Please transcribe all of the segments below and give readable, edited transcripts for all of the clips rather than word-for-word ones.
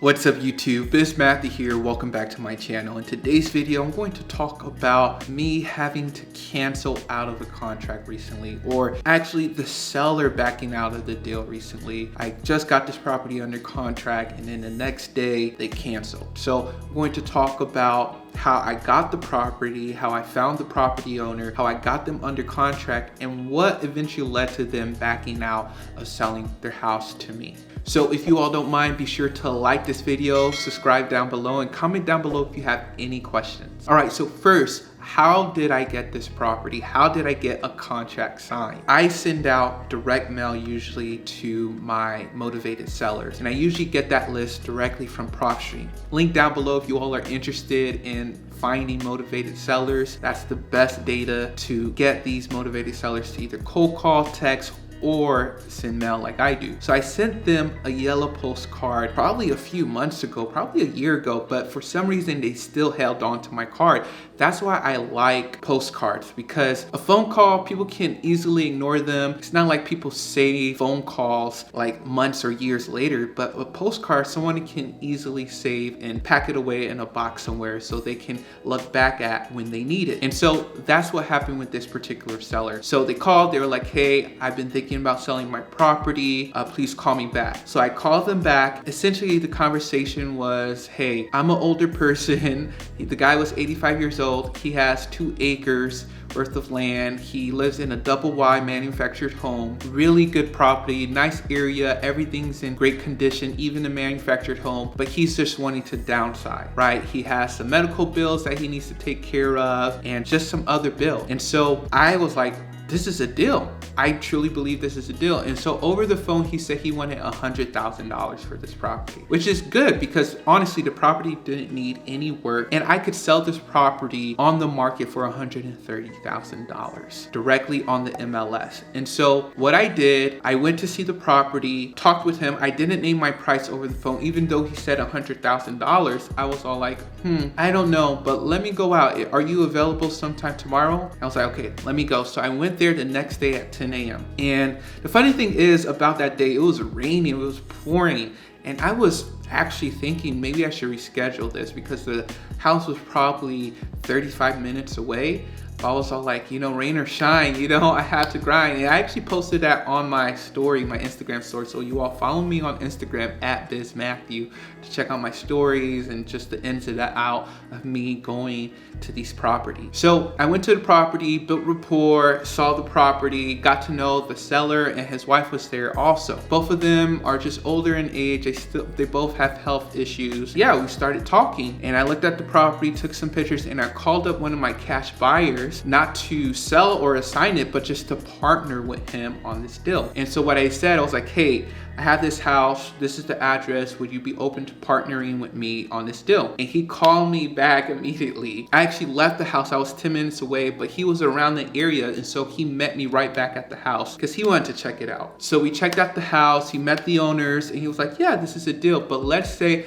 What's up YouTube, it's Matthew here, welcome back to my channel. In today's video, I'm going to talk about me having to cancel out of a contract recently, or actually the seller backing out of the deal recently. I just got this property under contract and then the next day they canceled. So I'm going to talk about how I got the property, how I found the property owner, how I got them under contract, and what eventually led to them backing out of selling their house to me. So if you all don't mind, be sure to like this video, subscribe down below, and comment down below if you have any questions. All right, so first, how did I get this property? How did I get a contract signed? I send out direct mail usually to my motivated sellers, and I usually get that list directly from PropStream. Link down below if you all are interested in finding motivated sellers. That's the best data to get these motivated sellers to either cold call, text, or send mail like I do. So I sent them a yellow postcard probably a few months ago, probably a year ago, but for some reason they still held on to my card. That's why I like postcards, because a phone call, people can easily ignore them. It's not like people save phone calls like months or years later, but a postcard, someone can easily save and pack it away in a box somewhere so they can look back at when they need it. And so that's what happened with this particular seller. So they called, they were like, hey, I've been thinking about selling my property, please call me back. So I called them back. Essentially the conversation was, hey, I'm an older person. The guy was 85 years old. He has 2 acres worth of land. He lives in a double wide manufactured home, really good property, nice area, everything's in great condition, even the manufactured home, but he's just wanting to downsize, right? He has some medical bills that he needs to take care of and just some other bills. And so I was like, this is a deal. I truly believe this is a deal. And so over the phone, he said he wanted $100,000 for this property, which is good because honestly, the property didn't need any work and I could sell this property on the market for $130,000 directly on the MLS. And so what I did, I went to see the property, talked with him. I didn't name my price over the phone, even though he said $100,000. I was all like, I don't know, but let me go out. Are you available sometime tomorrow? I was like, okay, let me go. So I went there the next day at 10 a.m. And the funny thing is about that day, it was raining, it was pouring. And I was actually thinking maybe I should reschedule this because the house was probably 35 minutes away. I was all like, rain or shine, I have to grind. And I actually posted that on my story, my Instagram story. So you all follow me on Instagram at BizMatthew to check out my stories and just the ins and the out of me going to these properties. So I went to the property, built rapport, saw the property, got to know the seller, and his wife was there also. Both of them are just older in age. They both have health issues. Yeah, we started talking and I looked at the property, took some pictures, and I called up one of my cash buyers, not to sell or assign it, but just to partner with him on this deal. And so what I said, I was like, hey, I have this house, this is the address, would you be open to partnering with me on this deal? And he called me back immediately. I actually left the house, I was 10 minutes away, but he was around the area, and so he met me right back at the house because he wanted to check it out. So we checked out the house, he met the owners, and he was like, yeah, this is a deal, but let's see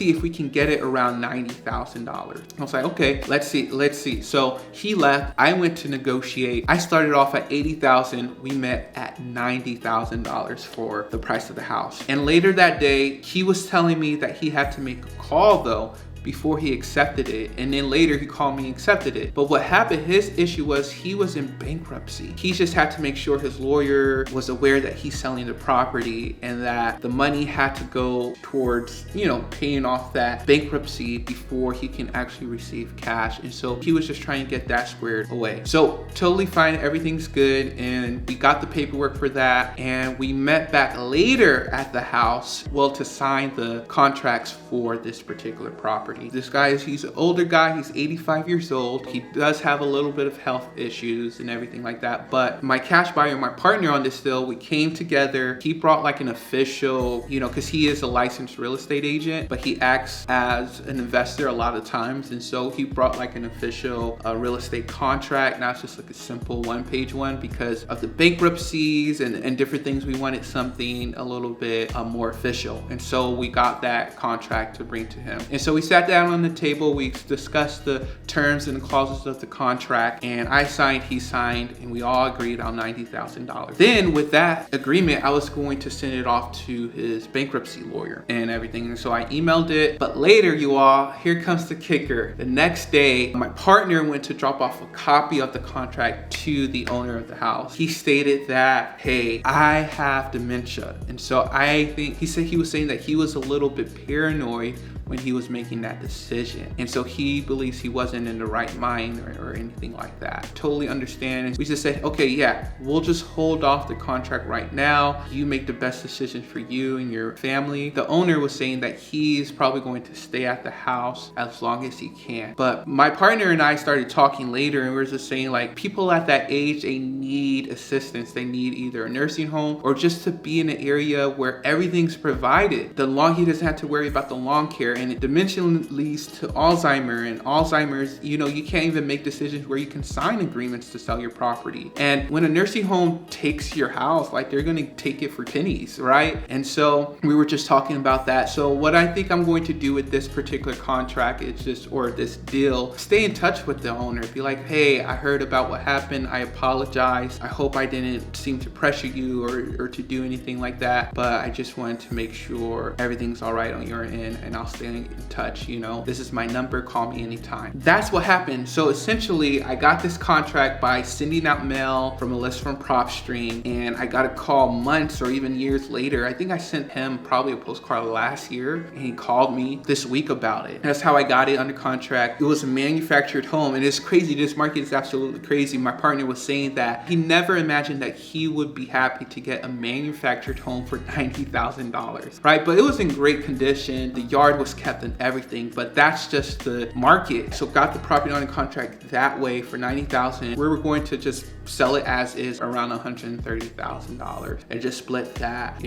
if we can get it around $90,000. I was like, okay, let's see. So he left, I went to negotiate. I started off at $80,000, we met at $90,000 for the price of the house. And later that day, he was telling me that he had to make a call though before he accepted it, and then later he called me and accepted it. But what happened, his issue was he was in bankruptcy. He just had to make sure his lawyer was aware that he's selling the property and that the money had to go towards, paying off that bankruptcy before he can actually receive cash. And so he was just trying to get that squared away. So totally fine, everything's good, and we got the paperwork for that, and we met back later at the house, to sign the contracts for this particular property. This guy he's an older guy, he's 85 years old. He does have a little bit of health issues and everything like that. But my cash buyer, my partner on this deal, we came together. He brought like an official, because he is a licensed real estate agent, but he acts as an investor a lot of times. And so he brought like an official real estate contract, not just like a simple one-page one because of the bankruptcies and different things. We wanted something a little bit more official. And so we got that contract to bring to him. And so we sat sat down on the table, we discussed the terms and the clauses of the contract, and I signed, he signed, and we all agreed on $90,000. Then with that agreement, I was going to send it off to his bankruptcy lawyer and everything. And so I emailed it, but later, you all, here comes the kicker. The next day, my partner went to drop off a copy of the contract to the owner of the house. He stated that, hey, I have dementia. And so I think, he was saying that he was a little bit paranoid when he was making that decision. And so he believes he wasn't in the right mind or anything like that. Totally understand. We just said, okay, yeah, we'll just hold off the contract right now. You make the best decision for you and your family. The owner was saying that he's probably going to stay at the house as long as he can. But my partner and I started talking later, and we were just saying, like, people at that age, they need assistance. They need either a nursing home or just to be in an area where everything's provided. He doesn't have to worry about the lawn care. And dementia leads to Alzheimer, and Alzheimer's, you can't even make decisions where you can sign agreements to sell your property. And when a nursing home takes your house, like, they're gonna take it for pennies, right? And so we were just talking about that. So what I think I'm going to do with this particular contract is or this deal, stay in touch with the owner. Be like, hey, I heard about what happened. I apologize. I hope I didn't seem to pressure you or to do anything like that, but I just wanted to make sure everything's all right on your end, and I'll stay in touch. This is my number, call me anytime. That's what happened. So essentially, I got this contract by sending out mail from a list from PropStream, and I got a call months or even years later. I think I sent him probably a postcard last year, and he called me this week about it. That's how I got it under contract. It was a manufactured home, and it's crazy. This market is absolutely crazy. My partner was saying that he never imagined that he would be happy to get a manufactured home for $90,000, right? But it was in great condition. The yard was kept and everything, but that's just the market. So got the property on a contract that way for $90,000. We were going to just sell it as is around $130,000 and just split that.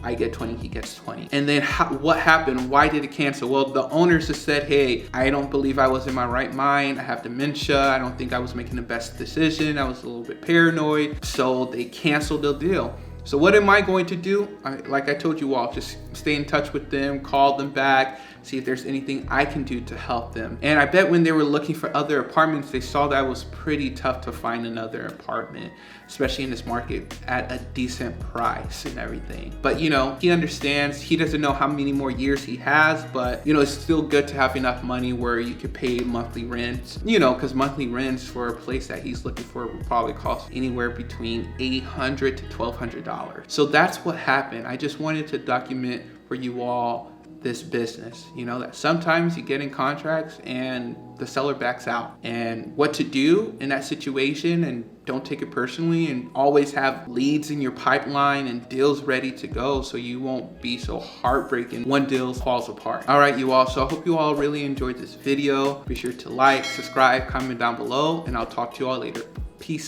I get 20, he gets 20. And then what happened? Why did it cancel? Well, the owners just said, hey, I don't believe I was in my right mind. I have dementia. I don't think I was making the best decision. I was a little bit paranoid. So they canceled the deal. So what am I going to do? Like I told you all, just stay in touch with them, call them back, see if there's anything I can do to help them. And I bet when they were looking for other apartments, they saw that it was pretty tough to find another apartment, especially in this market at a decent price and everything. But he understands. He doesn't know how many more years he has, but it's still good to have enough money where you could pay monthly rent, because monthly rents for a place that he's looking for will probably cost anywhere between $800 to $1,200. So that's what happened. I just wanted to document for you all this business, that sometimes you get in contracts and the seller backs out, and what to do in that situation. And don't take it personally, and always have leads in your pipeline and deals ready to go so you won't be so heartbreaking when deal falls apart. All right, you all. So I hope you all really enjoyed this video. Be sure to like, subscribe, comment down below, and I'll talk to you all later. Peace.